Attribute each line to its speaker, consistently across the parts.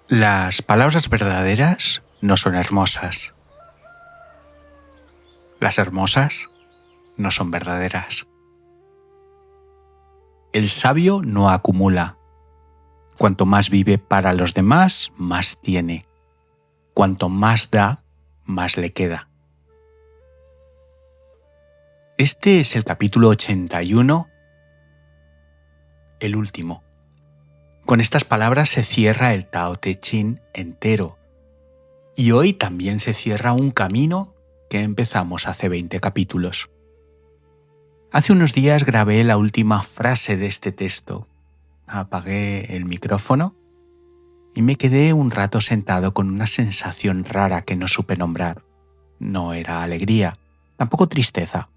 Speaker 1: Las palabras verdaderas no son hermosas. Las hermosas no son verdaderas. El sabio no acumula. Cuanto más vive para los demás, más tiene. Cuanto más da, más le queda. Este es el capítulo 81, el último. Con estas palabras se cierra el Tao Te Ching entero. Y hoy también se cierra un camino que empezamos hace 20 capítulos. Hace unos días grabé la última frase de este texto. Apagué el micrófono y me quedé un rato sentado con una sensación rara que no supe nombrar. No era alegría, tampoco tristeza.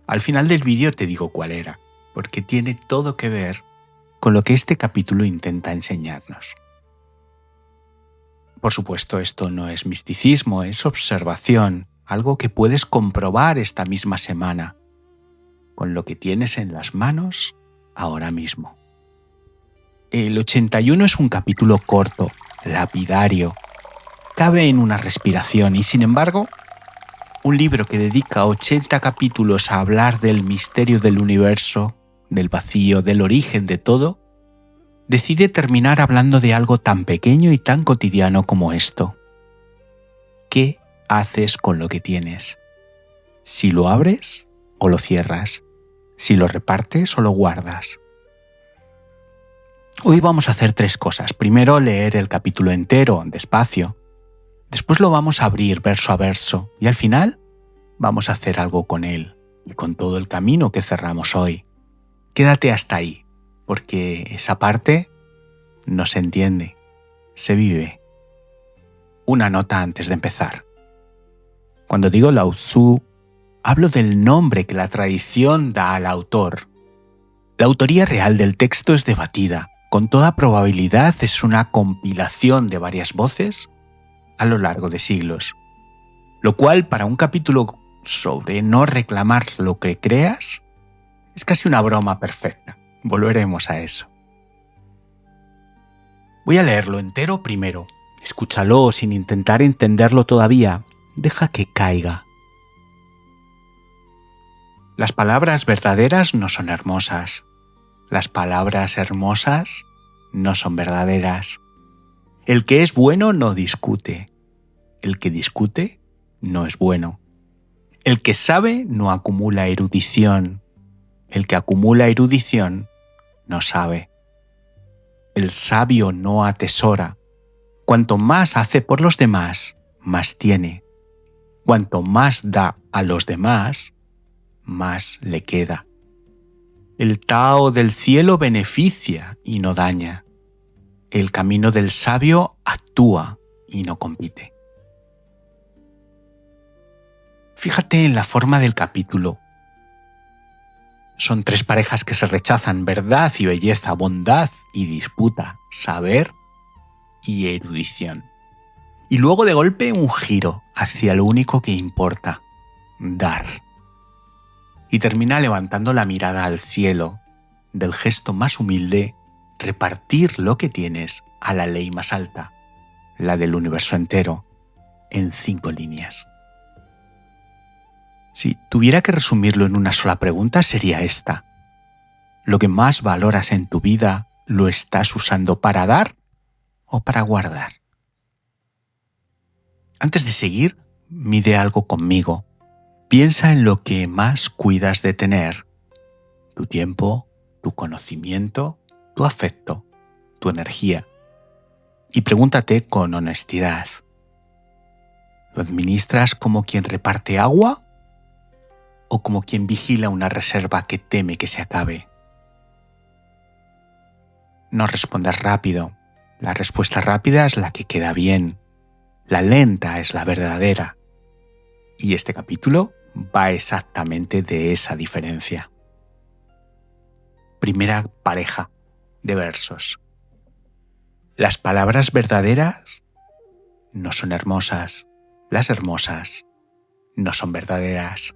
Speaker 1: Al final del vídeo te digo cuál era, porque tiene todo que ver con lo que este capítulo intenta enseñarnos. Por supuesto, esto no es misticismo, es observación, algo que puedes comprobar esta misma semana, con lo que tienes en las manos ahora mismo. El 81 es un capítulo corto, lapidario, cabe en una respiración y, sin embargo, un libro que dedica 80 capítulos a hablar del misterio del universo, del vacío, del origen de todo, decide terminar hablando de algo tan pequeño y tan cotidiano como esto. ¿Qué haces con lo que tienes? ¿Si lo abres o lo cierras? ¿Si lo repartes o lo guardas? Hoy vamos a hacer 3 cosas. Primero, leer el capítulo entero, despacio. Después lo vamos a abrir verso a verso. Y al final, vamos a hacer algo con él y con todo el camino que cerramos hoy. Quédate hasta ahí, porque esa parte no se entiende, se vive. Una nota antes de empezar. Cuando digo Lao Tzu, hablo del nombre que la tradición da al autor. La autoría real del texto es debatida. Con toda probabilidad es una compilación de varias voces a lo largo de siglos. Lo cual, para un capítulo sobre no reclamar lo que creas, es casi una broma perfecta. Volveremos a eso. Voy a leerlo entero primero. Escúchalo sin intentar entenderlo todavía. Deja que caiga. Las palabras verdaderas no son hermosas. Las palabras hermosas no son verdaderas. El que es bueno no discute. El que discute no es bueno. El que sabe no acumula erudición. El que acumula erudición no sabe. El sabio no atesora. Cuanto más hace por los demás, más tiene. Cuanto más da a los demás, más le queda. El Tao del cielo beneficia y no daña. El camino del sabio actúa y no compite. Fíjate en la forma del capítulo. Son 3 parejas que se rechazan: verdad y belleza, bondad y disputa, saber y erudición. Y luego de golpe un giro hacia lo único que importa: dar. Y termina levantando la mirada al cielo, del gesto más humilde, repartir lo que tienes a la ley más alta, la del universo entero, en 5 líneas. Si tuviera que resumirlo en una sola pregunta, sería esta: ¿lo que más valoras en tu vida lo estás usando para dar o para guardar? Antes de seguir, mide algo conmigo. Piensa en lo que más cuidas de tener: tu tiempo, tu conocimiento, tu afecto, tu energía. Y pregúntate con honestidad: ¿lo administras como quien reparte agua o como quien vigila una reserva que teme que se acabe? No respondas rápido. La respuesta rápida es la que queda bien. La lenta es la verdadera. Y este capítulo va exactamente de esa diferencia. Primera pareja de versos. Las palabras verdaderas no son hermosas. Las hermosas no son verdaderas.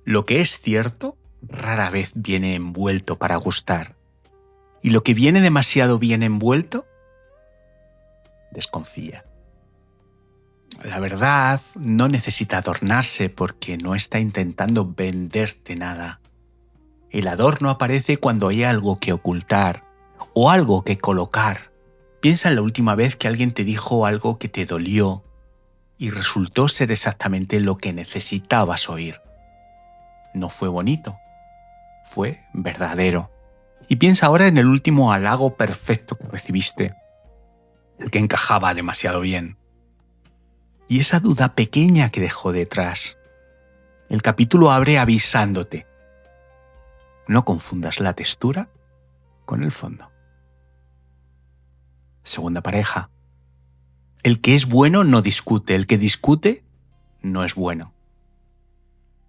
Speaker 1: Lo que es cierto rara vez viene envuelto para gustar. Y lo que viene demasiado bien envuelto desconfía. La verdad no necesita adornarse porque no está intentando venderte nada. El adorno aparece cuando hay algo que ocultar o algo que colocar. Piensa en la última vez que alguien te dijo algo que te dolió y resultó ser exactamente lo que necesitabas oír. No fue bonito, fue verdadero. Y piensa ahora en el último halago perfecto que recibiste, el que encajaba demasiado bien. Y esa duda pequeña que dejó detrás. El capítulo abre avisándote. No confundas la textura con el fondo. Segunda pareja. El que es bueno no discute, el que discute no es bueno.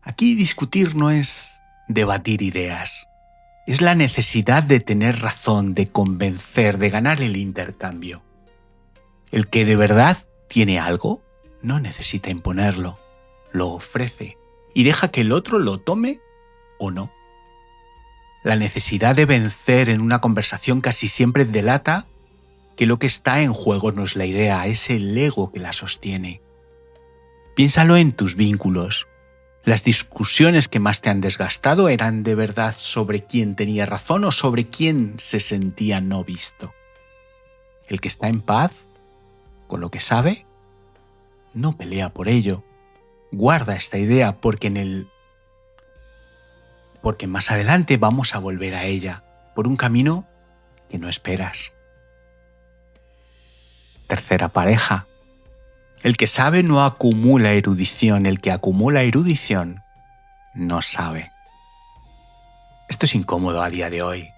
Speaker 1: Aquí discutir no es debatir ideas. Es la necesidad de tener razón, de convencer, de ganar el intercambio. El que de verdad tiene algo no necesita imponerlo, lo ofrece y deja que el otro lo tome o no. La necesidad de vencer en una conversación casi siempre delata que lo que está en juego no es la idea, es el ego que la sostiene. Piénsalo en tus vínculos. ¿Las discusiones que más te han desgastado eran de verdad sobre quién tenía razón o sobre quién se sentía no visto? El que está en paz con lo que sabe no pelea por ello. Guarda esta idea porque más adelante vamos a volver a ella por un camino que no esperas. Tercera pareja. El que sabe no acumula erudición, el que acumula erudición no sabe. Esto es incómodo a día de hoy.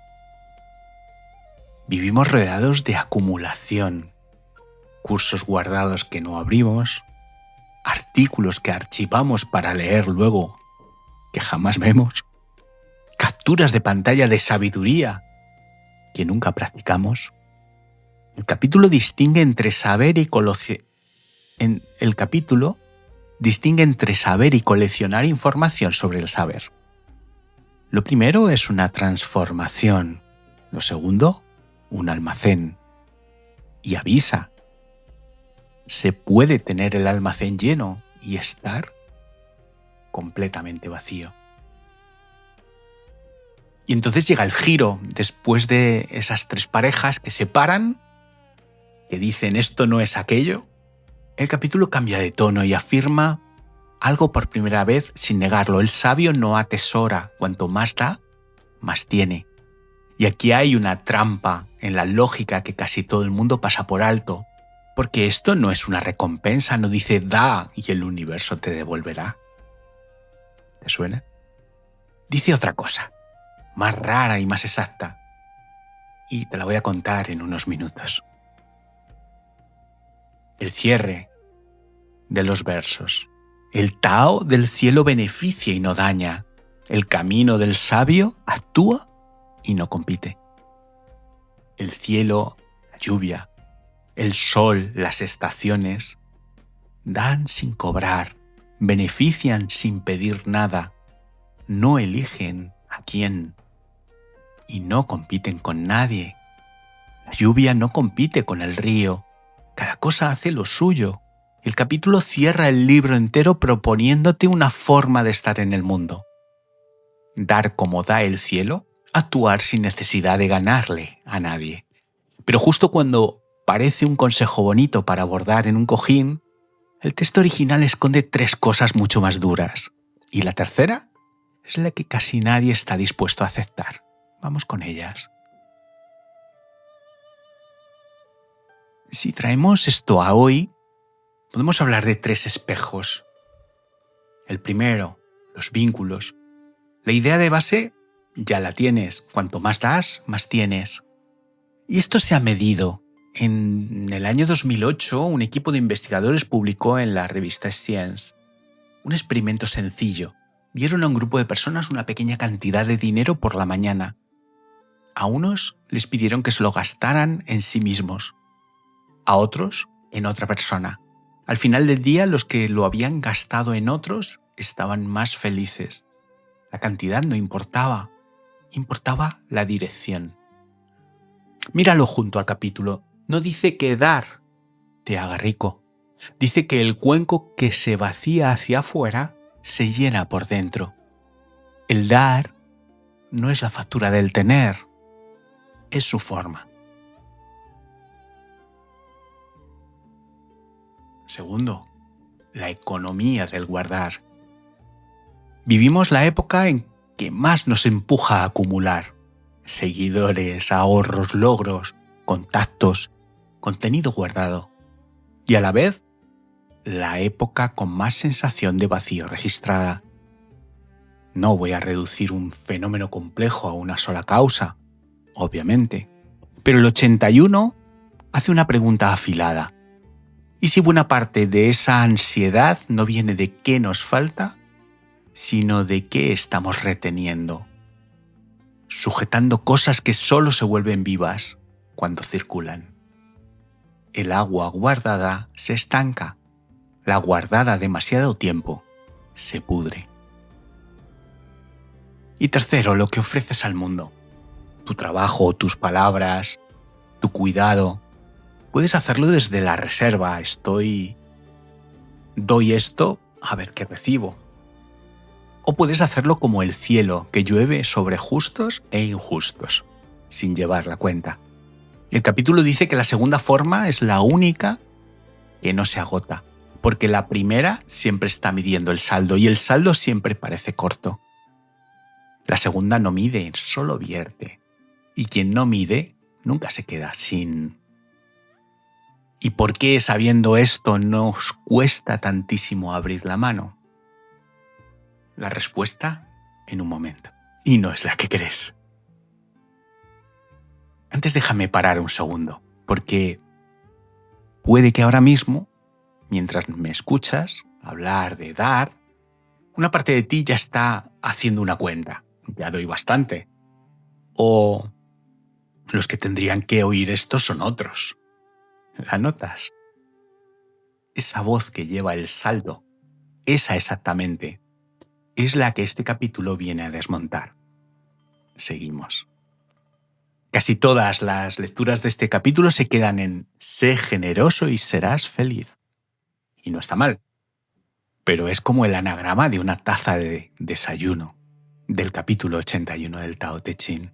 Speaker 1: Vivimos rodeados de acumulación, cursos guardados que no abrimos, artículos que archivamos para leer luego, que jamás vemos, capturas de pantalla de sabiduría que nunca practicamos. El capítulo distingue entre saber y coleccionar información sobre el saber. Lo primero es una transformación, lo segundo, un almacén. Y avisa, se puede tener el almacén lleno y estar completamente vacío. Y entonces llega el giro, después de esas tres parejas que se paran, que dicen esto no es aquello. El capítulo cambia de tono y afirma algo por primera vez sin negarlo. El sabio no atesora, cuanto más da, más tiene. Y aquí hay una trampa en la lógica que casi todo el mundo pasa por alto, porque esto no es una recompensa, no dice da y el universo te devolverá. ¿Te suena? Dice otra cosa, más rara y más exacta, y te la voy a contar en unos minutos. El cierre de los versos. El Tao del cielo beneficia y no daña. El camino del sabio actúa y no compite. El cielo, la lluvia, el sol, las estaciones, dan sin cobrar, benefician sin pedir nada, no eligen a quién y no compiten con nadie. La lluvia no compite con el río, cada cosa hace lo suyo. El capítulo cierra el libro entero proponiéndote una forma de estar en el mundo. Dar como da el cielo, actuar sin necesidad de ganarle a nadie. Pero justo cuando parece un consejo bonito para abordar en un cojín, el texto original esconde tres cosas mucho más duras. Y la tercera es la que casi nadie está dispuesto a aceptar. Vamos con ellas. Si traemos esto a hoy, podemos hablar de tres espejos. El primero, los vínculos. La idea de base ya la tienes. Cuanto más das, más tienes. Y esto se ha medido. En el año 2008, un equipo de investigadores publicó en la revista Science un experimento sencillo. Dieron a un grupo de personas una pequeña cantidad de dinero por la mañana. A unos les pidieron que se lo gastaran en sí mismos, a otros en otra persona. Al final del día, los que lo habían gastado en otros estaban más felices. La cantidad no importaba, importaba la dirección. Míralo junto al capítulo. No dice que dar te haga rico. Dice que el cuenco que se vacía hacia afuera se llena por dentro. El dar no es la factura del tener, es su forma. Segundo, la economía del guardar. Vivimos la época en que más nos empuja a acumular seguidores, ahorros, logros, contactos, contenido guardado. Y a la vez, la época con más sensación de vacío registrada. No voy a reducir un fenómeno complejo a una sola causa, obviamente, pero el 81 hace una pregunta afilada. ¿Y si buena parte de esa ansiedad no viene de qué nos falta, sino de qué estamos reteniendo? Sujetando cosas que solo se vuelven vivas cuando circulan. El agua guardada se estanca. La guardada demasiado tiempo se pudre. Y tercero, lo que ofreces al mundo. Tu trabajo, tus palabras, tu cuidado. Puedes hacerlo desde la reserva. Doy esto, a ver qué recibo. O puedes hacerlo como el cielo, que llueve sobre justos e injustos, sin llevar la cuenta. El capítulo dice que la segunda forma es la única que no se agota, porque la primera siempre está midiendo el saldo y el saldo siempre parece corto. La segunda no mide, solo vierte. Y quien no mide nunca se queda sin. ¿Y por qué, sabiendo esto, nos cuesta tantísimo abrir la mano? La respuesta en un momento. Y no es la que crees. Antes déjame parar un segundo, porque puede que ahora mismo, mientras me escuchas hablar de dar, una parte de ti ya está haciendo una cuenta. Ya doy bastante. O los que tendrían que oír esto son otros. ¿La notas? Esa voz que lleva el saldo, esa exactamente, es la que este capítulo viene a desmontar. Seguimos. Casi todas las lecturas de este capítulo se quedan en sé generoso y serás feliz. Y no está mal. Pero es como el anagrama de una taza de desayuno del capítulo 81 del Tao Te Ching.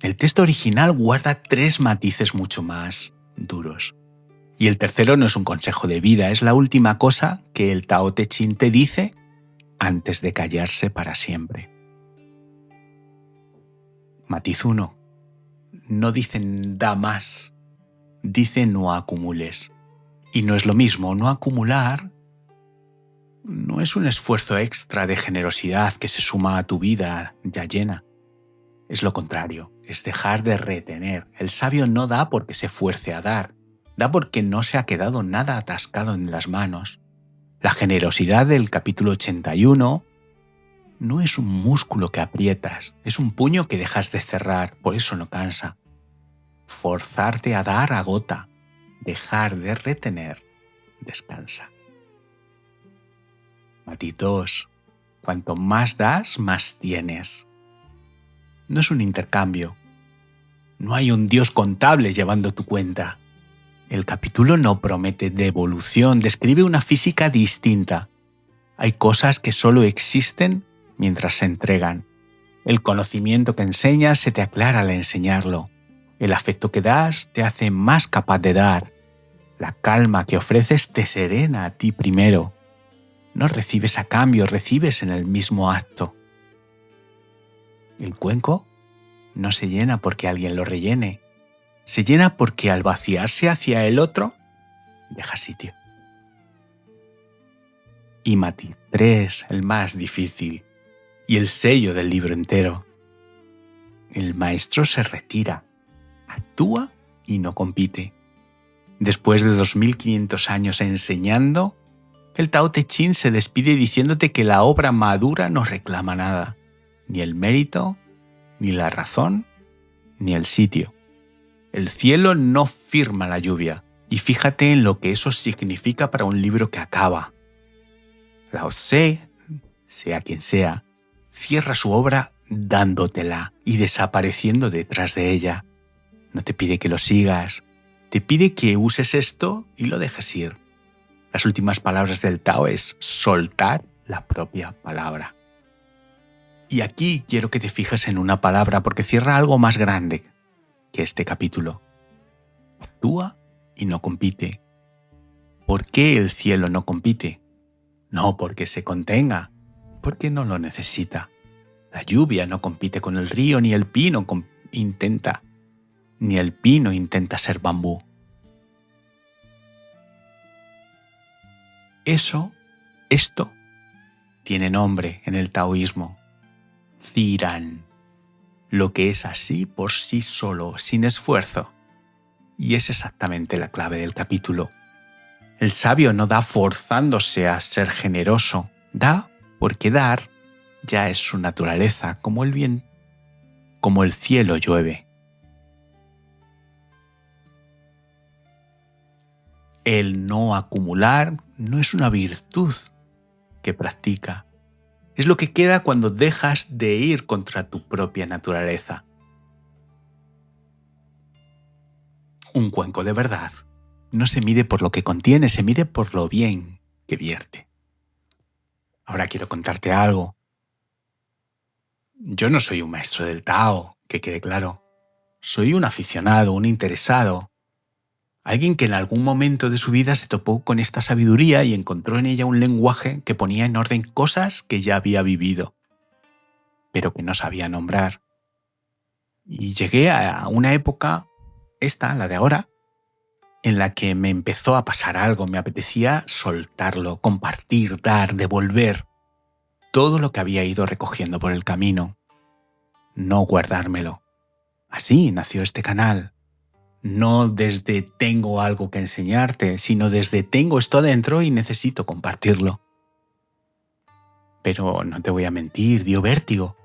Speaker 1: El texto original guarda 3 matices mucho más duros. Y el tercero no es un consejo de vida, es la última cosa que el Tao Te Ching te dice antes de callarse para siempre. Matiz 1. No dicen da más, dice no acumules. Y no es lo mismo, no acumular no es un esfuerzo extra de generosidad que se suma a tu vida ya llena. Es lo contrario, es dejar de retener. El sabio no da porque se fuerce a dar, da porque no se ha quedado nada atascado en las manos. La generosidad del capítulo 81 no es un músculo que aprietas, es un puño que dejas de cerrar, por eso no cansa. Forzarte a dar agota, dejar de retener descansa. Matiz 2. Cuanto más das, más tienes. No es un intercambio. No hay un Dios contable llevando tu cuenta. El capítulo no promete devolución, describe una física distinta. Hay cosas que solo existen mientras se entregan. El conocimiento que enseñas se te aclara al enseñarlo. El afecto que das te hace más capaz de dar. La calma que ofreces te serena a ti primero. No recibes a cambio, recibes en el mismo acto. El cuenco no se llena porque alguien lo rellene. Se llena porque al vaciarse hacia el otro, deja sitio. Y matiz 3, el más difícil, y el sello del libro entero. El maestro se retira, actúa y no compite. Después de 2500 años enseñando, el Tao Te Ching se despide diciéndote que la obra madura no reclama nada, ni el mérito, ni la razón, ni el sitio. El cielo no firma la lluvia, y fíjate en lo que eso significa para un libro que acaba. Lao Tse, sea quien sea, cierra su obra dándotela y desapareciendo detrás de ella. No te pide que lo sigas, te pide que uses esto y lo dejes ir. Las últimas palabras del Tao es soltar la propia palabra. Y aquí quiero que te fijes en una palabra porque cierra algo más grande que este capítulo. Actúa y no compite. ¿Por qué el cielo no compite? No porque se contenga, porque no lo necesita. La lluvia no compite con el río, ni el pino intenta ser bambú. Esto tiene nombre en el taoísmo. Ziran. Lo que es así por sí solo, sin esfuerzo. Y es exactamente la clave del capítulo. El sabio no da forzándose a ser generoso, da porque dar ya es su naturaleza, como el bien, como el cielo llueve. El no acumular no es una virtud que practica, es lo que queda cuando dejas de ir contra tu propia naturaleza. Un cuenco de verdad no se mide por lo que contiene, se mide por lo bien que vierte. Ahora quiero contarte algo. Yo no soy un maestro del Tao, que quede claro. Soy un aficionado, un interesado. Alguien que en algún momento de su vida se topó con esta sabiduría y encontró en ella un lenguaje que ponía en orden cosas que ya había vivido, pero que no sabía nombrar. Y llegué a una época, la de ahora, en la que me empezó a pasar algo, me apetecía soltarlo, compartir, dar, devolver todo lo que había ido recogiendo por el camino, no guardármelo. Así nació este canal. No desde tengo algo que enseñarte, sino desde tengo esto dentro y necesito compartirlo. Pero no te voy a mentir, dio vértigo.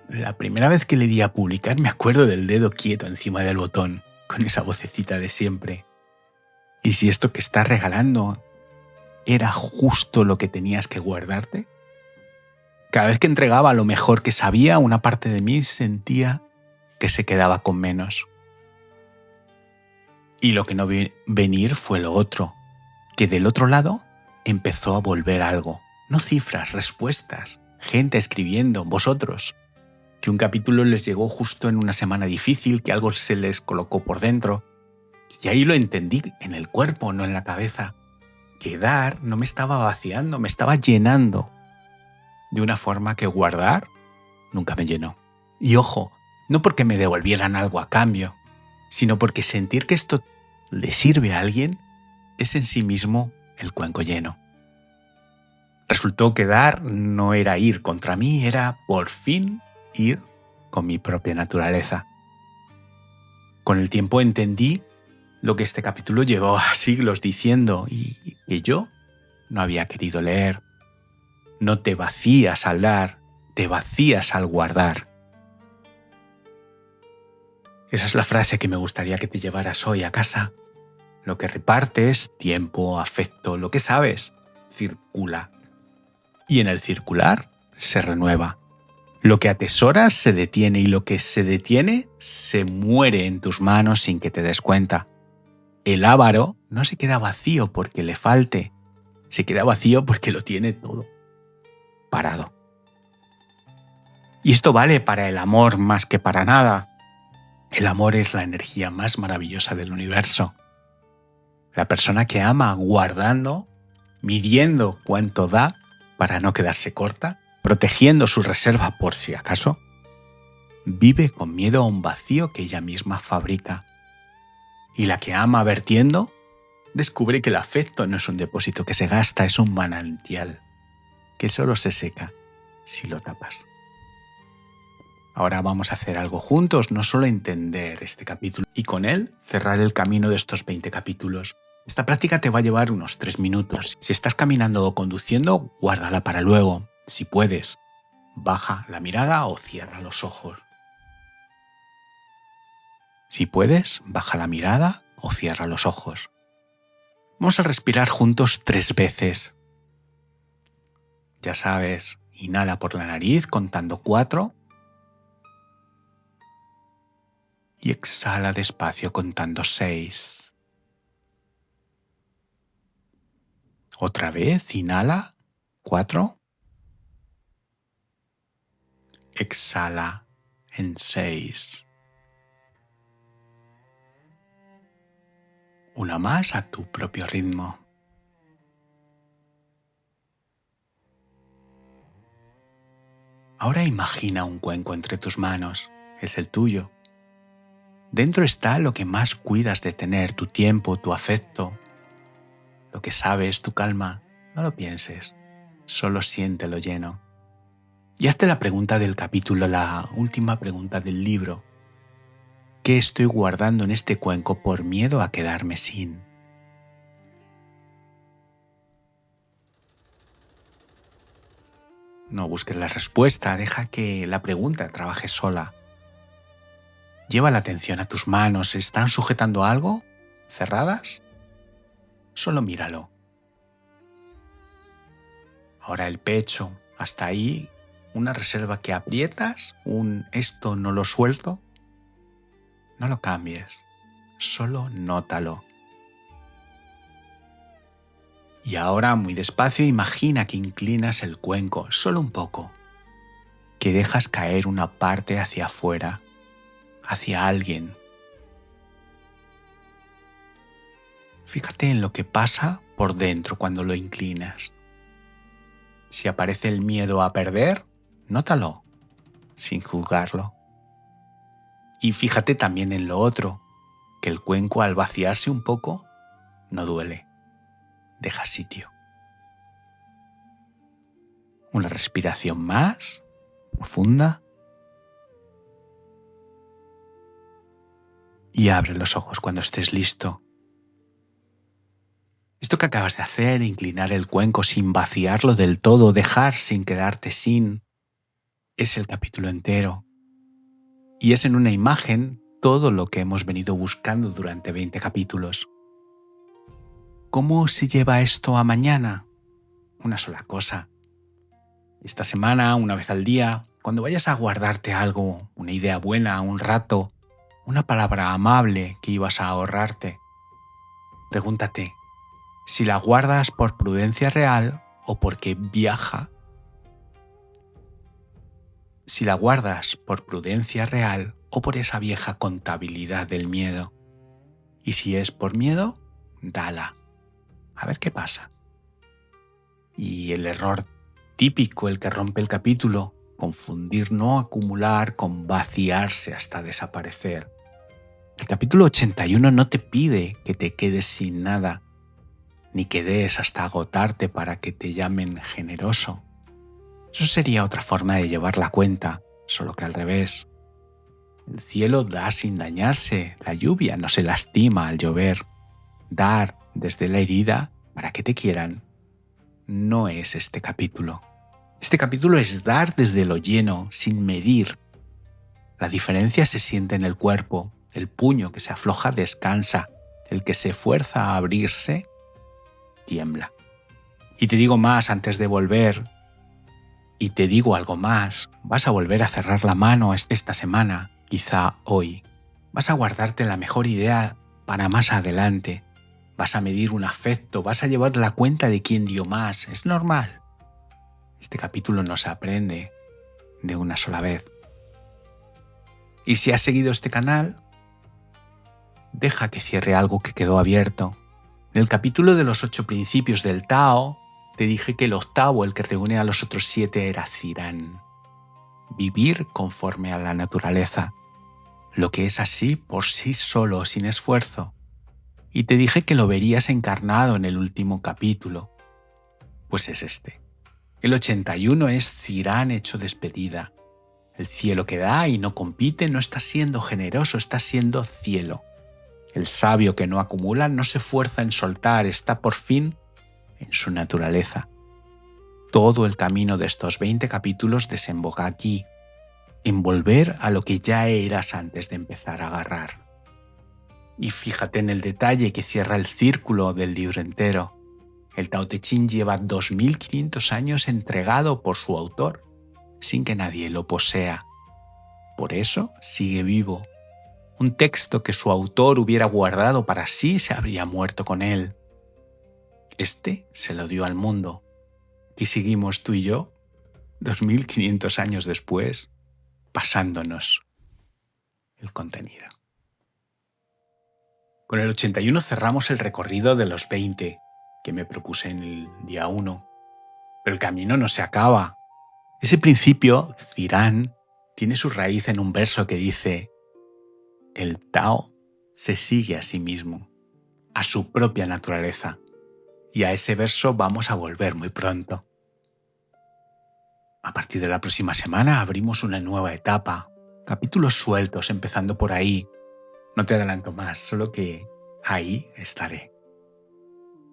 Speaker 1: La primera vez que le di a publicar me acuerdo del dedo quieto encima del botón, con esa vocecita de siempre. ¿Y si esto que estás regalando era justo lo que tenías que guardarte? Cada vez que entregaba lo mejor que sabía, una parte de mí sentía que se quedaba con menos. Y lo que no vi venir fue lo otro, que del otro lado empezó a volver algo. No cifras, respuestas, gente escribiendo, vosotros. Que un capítulo les llegó justo en una semana difícil, que algo se les colocó por dentro. Y ahí lo entendí en el cuerpo, no en la cabeza. Que dar no me estaba vaciando, me estaba llenando. De una forma que guardar nunca me llenó. Y ojo, no porque me devolvieran algo a cambio, sino porque sentir que esto le sirve a alguien es en sí mismo el cuenco lleno. Resultó que dar no era ir contra mí, era por fin ir con mi propia naturaleza. Con el tiempo entendí lo que este capítulo llevaba siglos diciendo y que yo no había querido leer. No te vacías al dar, te vacías al guardar. Esa es la frase que me gustaría que te llevaras hoy a casa. Lo que repartes, tiempo, afecto, lo que sabes, circula. Y en el circular se renueva. Lo que atesoras se detiene y lo que se detiene se muere en tus manos sin que te des cuenta. El avaro no se queda vacío porque le falte, se queda vacío porque lo tiene todo parado. Y esto vale para el amor más que para nada. El amor es la energía más maravillosa del universo. La persona que ama guardando, midiendo cuánto da para no quedarse corta, protegiendo su reserva por si acaso, vive con miedo a un vacío que ella misma fabrica. Y la que ama vertiendo, descubre que el afecto no es un depósito que se gasta, es un manantial que solo se seca si lo tapas. Ahora vamos a hacer algo juntos, no solo entender este capítulo y con él cerrar el camino de estos 20 capítulos. Esta práctica te va a llevar unos 3 minutos. Si estás caminando o conduciendo, guárdala para luego. Si puedes, baja la mirada o cierra los ojos. Si puedes, baja la mirada o cierra los ojos. Vamos a respirar juntos 3 veces. Ya sabes, inhala por la nariz contando 4. y exhala despacio contando 6. Otra vez, inhala, 4. Exhala en 6. Una más a tu propio ritmo. Ahora imagina un cuenco entre tus manos. Es el tuyo. Dentro está lo que más cuidas de tener, tu tiempo, tu afecto, lo que sabes, tu calma. No lo pienses, solo siéntelo lleno. Y hazte la pregunta del capítulo, la última pregunta del libro. ¿Qué estoy guardando en este cuenco por miedo a quedarme sin? No busques la respuesta, deja que la pregunta trabaje sola. Lleva la atención a tus manos. ¿Están sujetando algo? ¿Cerradas? Solo míralo. Ahora el pecho, hasta ahí, una reserva que aprietas, esto no lo suelto. No lo cambies, solo nótalo. Y ahora, muy despacio, imagina que inclinas el cuenco, solo un poco, que dejas caer una parte hacia afuera, hacia alguien. Fíjate en lo que pasa por dentro cuando lo inclinas. Si aparece el miedo a perder, nótalo, sin juzgarlo. Y fíjate también en lo otro, que el cuenco al vaciarse un poco, no duele, deja sitio. Una respiración más, profunda. Y abre los ojos cuando estés listo. Esto que acabas de hacer, inclinar el cuenco sin vaciarlo del todo, dejar sin quedarte sin, es el capítulo entero. Y es en una imagen todo lo que hemos venido buscando durante 20 capítulos. ¿Cómo se lleva esto a mañana? Una sola cosa. Esta semana, una vez al día, cuando vayas a guardarte algo, una idea buena, un rato, una palabra amable que ibas a ahorrarte, pregúntate si la guardas por prudencia real o porque viaja. Si la guardas por prudencia real o por esa vieja contabilidad del miedo. Y si es por miedo, dala. A ver qué pasa. Y el error típico, el que rompe el capítulo, confundir no acumular con vaciarse hasta desaparecer. El capítulo 81 no te pide que te quedes sin nada, ni que des hasta agotarte para que te llamen generoso. Eso sería otra forma de llevar la cuenta, solo que al revés. El cielo da sin dañarse, la lluvia no se lastima al llover. Dar desde la herida para que te quieran no es este capítulo. Este capítulo es dar desde lo lleno, sin medir. La diferencia se siente en el cuerpo. El puño que se afloja descansa. El que se fuerza a abrirse tiembla. Y te digo más antes de volver. Y te digo algo más. Vas a volver a cerrar la mano esta semana, quizá hoy. Vas a guardarte la mejor idea para más adelante. Vas a medir un afecto, vas a llevar la cuenta de quién dio más. Es normal. Este capítulo no se aprende de una sola vez. Y si has seguido este canal, deja que cierre algo que quedó abierto. En el capítulo de los 8 principios del Tao, te dije que el octavo, el que reúne a los otros 7, era Cirán. Vivir conforme a la naturaleza. Lo que es así por sí solo, sin esfuerzo. Y te dije que lo verías encarnado en el último capítulo. Pues es este. El 81 es Cirán hecho despedida. El cielo que da y no compite no está siendo generoso, está siendo cielo. El sabio que no acumula no se fuerza en soltar, está por fin en su naturaleza. Todo el camino de estos 20 capítulos desemboca aquí, en volver a lo que ya eras antes de empezar a agarrar. Y fíjate en el detalle que cierra el círculo del libro entero. El Tao Te Ching lleva 2500 años entregado por su autor, sin que nadie lo posea. Por eso sigue vivo. Un texto que su autor hubiera guardado para sí se habría muerto con él. Este se lo dio al mundo. Y seguimos tú y yo, 2500 años después, pasándonos el contenido. Con el 81 cerramos el recorrido de los 20 que me propuse en el día 1. Pero el camino no se acaba. Ese principio, Cirán, tiene su raíz en un verso que dice: el Tao se sigue a sí mismo, a su propia naturaleza. Y a ese verso vamos a volver muy pronto. A partir de la próxima semana abrimos una nueva etapa, capítulos sueltos empezando por ahí. No te adelanto más, solo que ahí estaré.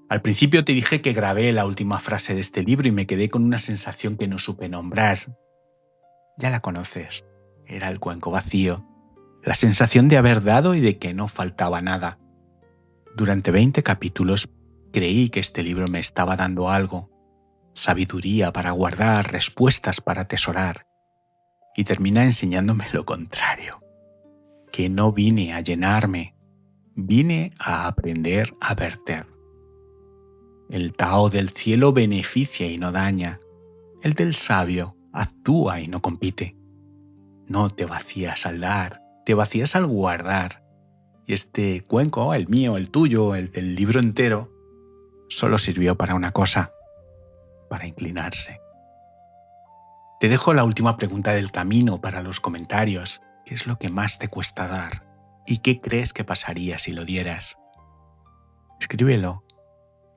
Speaker 1: Al principio te dije que grabé la última frase de este libro y me quedé con una sensación que no supe nombrar. Ya la conoces, era el cuenco vacío, la sensación de haber dado y de que no faltaba nada. Durante 20 capítulos creí que este libro me estaba dando algo, sabiduría para guardar, respuestas para atesorar, y termina enseñándome lo contrario, que no vine a llenarme, vine a aprender a verter. El Tao del cielo beneficia y no daña, el del sabio actúa y no compite. No te vacías al dar, te vacías al guardar, y este cuenco, el mío, el tuyo, el del libro entero, solo sirvió para una cosa, para inclinarse. Te dejo la última pregunta del camino para los comentarios. ¿Qué es lo que más te cuesta dar? ¿Y qué crees que pasaría si lo dieras? Escríbelo.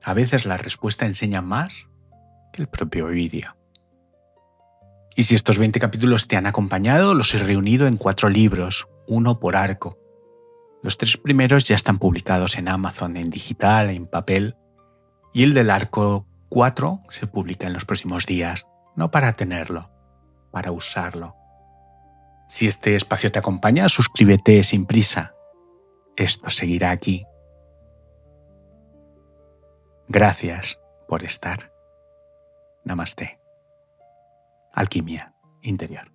Speaker 1: A veces la respuesta enseña más que el propio vídeo. Y si estos 20 capítulos te han acompañado, los he reunido en 4 libros, uno por arco. Los 3 primeros ya están publicados en Amazon, en digital, en papel, y el del arco 4 se publica en los próximos días, no para tenerlo, para usarlo. Si este espacio te acompaña, suscríbete sin prisa. Esto seguirá aquí. Gracias por estar. Namaste. Alquimia interior.